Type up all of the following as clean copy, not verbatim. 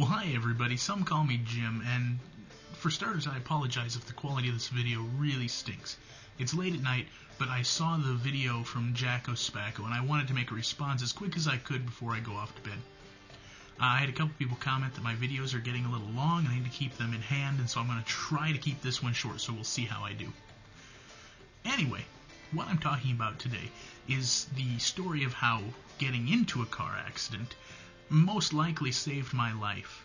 Well, hi everybody, some call me Jim, and for starters I apologize if the quality of this video really stinks. It's late at night, but I saw the video from Jackospacko, and I wanted to make a response as quick as I could before I go off to bed. I had a couple people comment that my videos are getting a little long, and I need to keep them in hand, and so I'm going to try to keep this one short, so we'll see how I do. Anyway, what I'm talking about today is the story of how getting into a car accident most likely saved my life.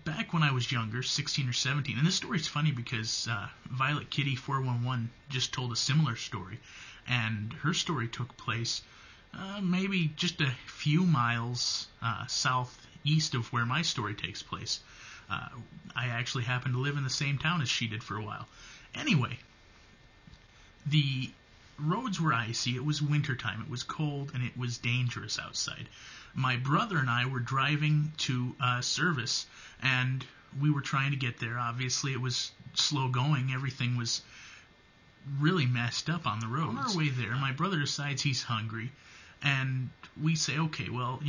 Back when I was younger, 16 or 17, and this story's funny because Violet Kitty 411 just told a similar story, and her story took place maybe just a few miles southeast of where my story takes place. I actually happened to live in the same town as she did for a while. Anyway, the roads were icy, it was wintertime, it was cold, and it was dangerous outside. My brother and I were driving to service, and we were trying to get there. Obviously, it was slow going, everything was really messed up on the road. On our way there, my brother decides he's hungry, and we say, okay, well,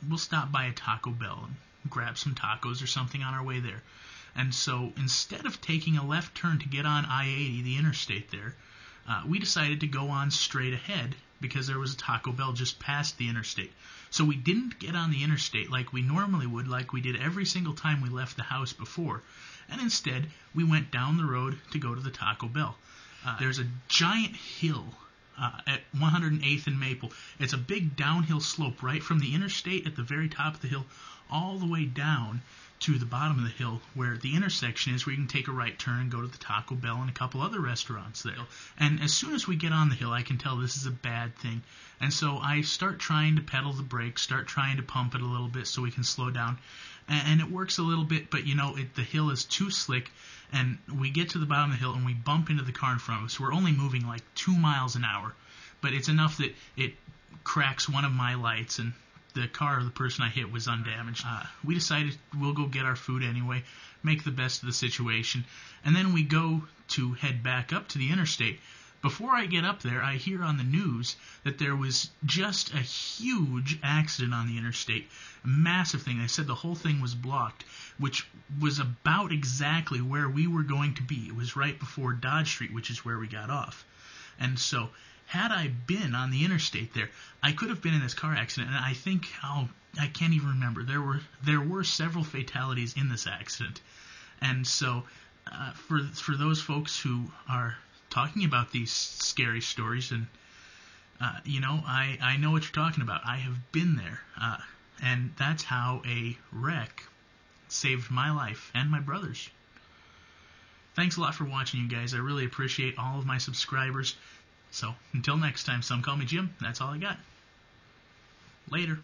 we'll stop by a Taco Bell and grab some tacos or something on our way there. And so, instead of taking a left turn to get on I-80, the interstate there, we decided to go on straight ahead because there was a Taco Bell just past the interstate. So we didn't get on the interstate like we normally would, like we did every single time we left the house before. And instead, we went down the road to go to the Taco Bell. There's a giant hill at 108th and Maple. It's a big downhill slope right from the interstate at the very top of the hill all the way down to the bottom of the hill where the intersection is, where you can take a right turn and go to the Taco Bell and a couple other restaurants there. And as soon as we get on the hill, I can tell this is a bad thing. And so I start trying to pedal the brakes, start trying to pump it a little bit so we can slow down. And it works a little bit, but the hill is too slick, and we get to the bottom of the hill and we bump into the car in front of us. We're only moving like 2 miles an hour, but it's enough that it cracks one of my lights, and the car of the person I hit was undamaged. We decided we'll go get our food anyway, make the best of the situation, and then we go to head back up to the interstate. Before I get up there, I hear on the news that there was just a huge accident on the interstate, a massive thing. They said the whole thing was blocked, which was about exactly where we were going to be. It was right before Dodge Street, which is where we got off. And so, had I been on the interstate there, I could have been in this car accident, and I think, I can't even remember. There were several fatalities in this accident. And so, for those folks who are talking about these scary stories, and, I know what you're talking about. I have been there, and that's how a wreck saved my life and my brother's. Thanks a lot for watching, you guys. I really appreciate all of my subscribers. So, until next time, some call me Jim. That's all I got. Later.